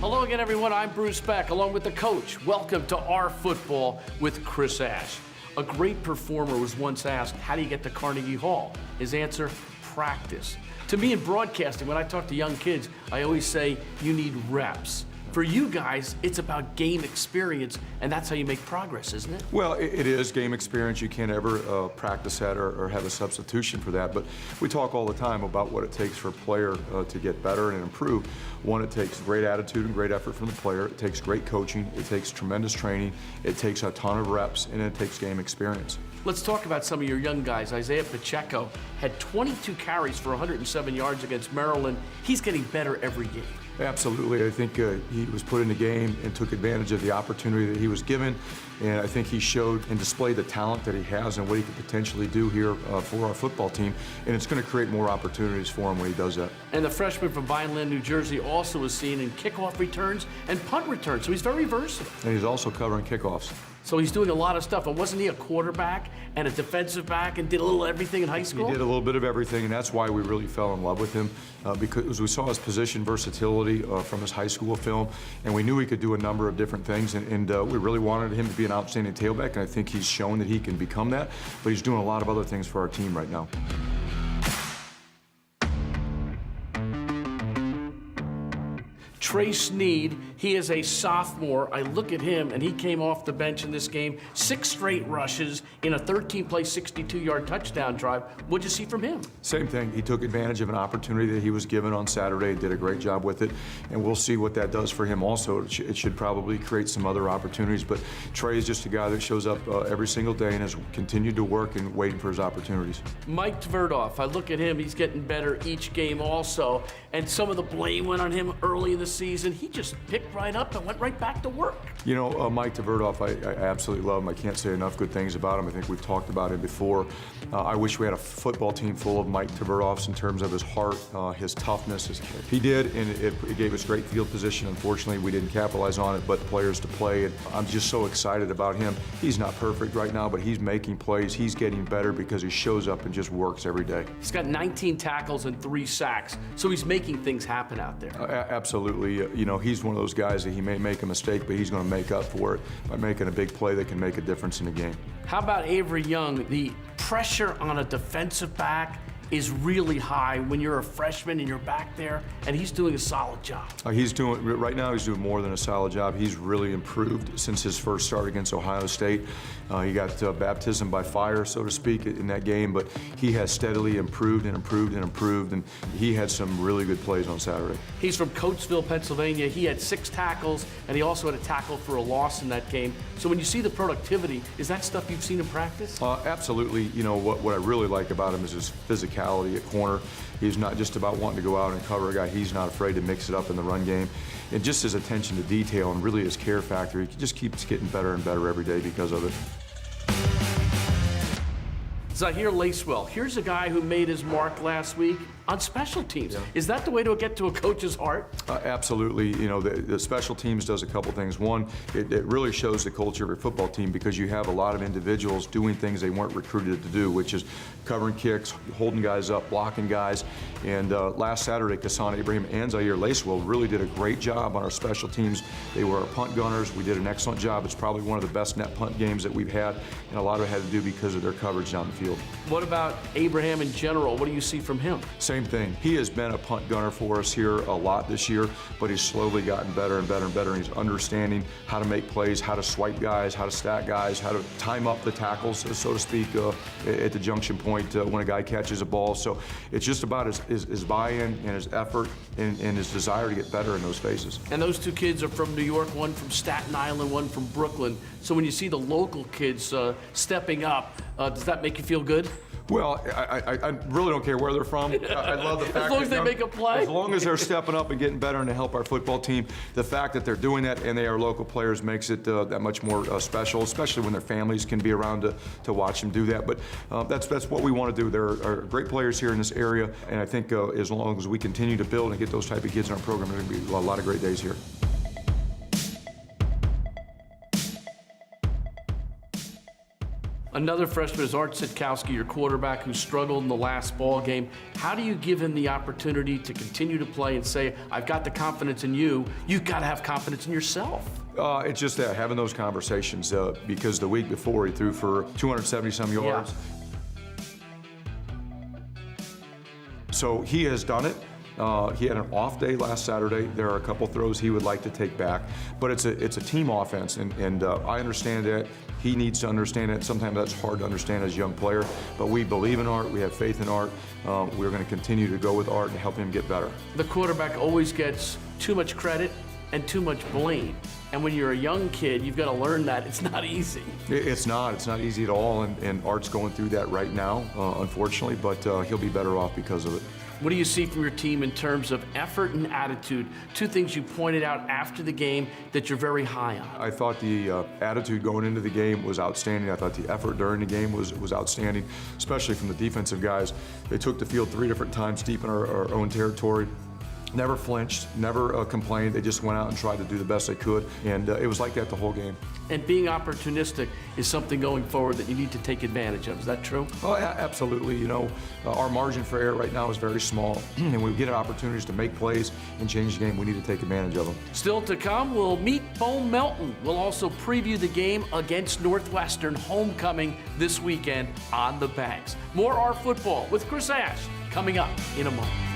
Hello again, everyone. I'm Bruce Beck, along with the coach. Welcome to Our Football with Chris Ash. A great performer was once asked, how do you get to Carnegie Hall? His answer, practice. To me in broadcasting, when I talk to young kids, I always say, you need reps. For you guys, it's about game experience, and that's how you make progress, isn't it? Well, it is game experience. You can't ever practice that or have a substitution for that. But we talk all the time about what it takes for a player to get better and improve. One, it takes great attitude and great effort from the player. It takes great coaching. It takes tremendous training. It takes a ton of reps, and it takes game experience. Let's talk about some of your young guys. Isaiah Pacheco had 22 carries for 107 yards against Maryland. He's getting better every game. Absolutely. I think he was put in the game and took advantage of the opportunity that he was given. And I think he showed and displayed the talent that he has and what he could potentially do here for our football team. And it's going to create more opportunities for him when he does that. And the freshman from Vineland, New Jersey, also was seen in kickoff returns and punt returns. So he's very versatile. And he's also covering kickoffs. So he's doing a lot of stuff. And wasn't he a quarterback and a defensive back and did a little everything in high school? He did a little bit of everything, and that's why we really fell in love with him, because we saw his position versatility from his high school film, and we knew he could do a number of different things, and we really wanted him to be an outstanding tailback, and I think he's shown that he can become that, but he's doing a lot of other things for our team right now. Trey Sneed, he is a sophomore. I look at him, and he came off the bench in this game, 6 straight rushes in a 13-play, 62-yard touchdown drive. What'd you see from him? Same thing. He took advantage of an opportunity that he was given on Saturday and did a great job with it, and we'll see what that does for him also. It should probably create some other opportunities, but Trey is just a guy that shows up every single day and has continued to work and waiting for his opportunities. Mike Tverdoff, I look at him, he's getting better each game also, and some of the blame went on him early in the season. He just picked right up and went right back to work. You know, Mike Tverdoff, I absolutely love him. I can't say enough good things about him. I think we've talked about him before. I wish we had a football team full of Mike Tverdoffs in terms of his heart, his toughness. He did, and it gave us great field position. Unfortunately, we didn't capitalize on it, but players to play, and I'm just so excited about him. He's not perfect right now, but he's making plays. He's getting better because he shows up and just works every day. He's got 19 tackles and 3 sacks, so he's making things happen out there. Absolutely. You know, he's one of those guys that he may make a mistake, but he's going to make up for it by making a big play that can make a difference in the game. How about Avery Young? The pressure on a defensive back is really high when you're a freshman and you're back there, and he's doing a solid job. Right now he's doing more than a solid job. He's really improved since his first start against Ohio State. He got baptism by fire, so to speak, in that game, but he has steadily improved and improved and improved, and he had some really good plays on Saturday. He's from Coatesville, Pennsylvania. He had 6 tackles, and he also had a tackle for a loss in that game. So when you see the productivity, is that stuff you've seen in practice? Absolutely. You know, what I really like about him is his physicality at corner. He's not just about wanting to go out and cover a guy. He's not afraid to mix it up in the run game. And just his attention to detail and really his care factor, he just keeps getting better and better every day because of it. Zahir Lacewell, here's a guy who made his mark last week on special teams. Yeah. Is that the way to get to a coach's heart? Absolutely. You know, the special teams does a couple things. One, it really shows the culture of your football team because you have a lot of individuals doing things they weren't recruited to do, which is covering kicks, holding guys up, blocking guys. And last Saturday, Kassan Abraham and Zahir Lacewell really did a great job on our special teams. They were our punt gunners. We did an excellent job. It's probably one of the best net punt games that we've had, and a lot of it had to do because of their coverage down the field. What about Abraham in general? What do you see from him? Same thing. He has been a punt gunner for us here a lot this year, but he's slowly gotten better and better and better, and he's understanding how to make plays, how to swipe guys, how to stack guys, how to time up the tackles, so to speak, at the junction point when a guy catches a ball. So it's just about his buy-in and his effort and his desire to get better in those phases. And those 2 kids are from New York, one from Staten Island, one from Brooklyn. So when you see the local kids stepping up, does that make you feel good? Well, I really don't care where they're from. I love the fact as long as they make a play. As long as they're stepping up and getting better and to help our football team, the fact that they're doing that and they are local players makes it that much more special, especially when their families can be around to watch them do that. But that's what we want to do. There are great players here in this area, and I think as long as we continue to build and get those type of kids in our program, there's going to be a lot of great days here. Another freshman is Art Sitkowski, your quarterback, who struggled in the last ball game. How do you give him the opportunity to continue to play and say, I've got the confidence in you, you've got to have confidence in yourself? It's just that, having those conversations, because the week before he threw for 270-some yards. Yeah. So he has done it. He had an off day last Saturday. There are a couple throws he would like to take back, but it's a team offense, and I understand that. He needs to understand it. Sometimes that's hard to understand as a young player, but we believe in Art. We have faith in Art. We're going to continue to go with Art and help him get better. The quarterback always gets too much credit and too much blame. And when you're a young kid, you've got to learn that it's not easy. It's not easy at all, and Art's going through that right now, unfortunately, but he'll be better off because of it. What do you see from your team in terms of effort and attitude? Two things you pointed out after the game that you're very high on. I thought the attitude going into the game was outstanding. I thought the effort during the game was outstanding, especially from the defensive guys. They took the field 3 different times deep in our own territory. Never flinched, never complained. They just went out and tried to do the best they could, and it was like that the whole game. And being opportunistic is something going forward that you need to take advantage of. Is that true? Oh, yeah, absolutely. You know, our margin for error right now is very small, and when we get opportunities to make plays and change the game, we need to take advantage of them. Still to come, we'll meet Bo Melton. We'll also preview the game against Northwestern homecoming this weekend on the Banks. More Our Football with Chris Ash coming up in a moment.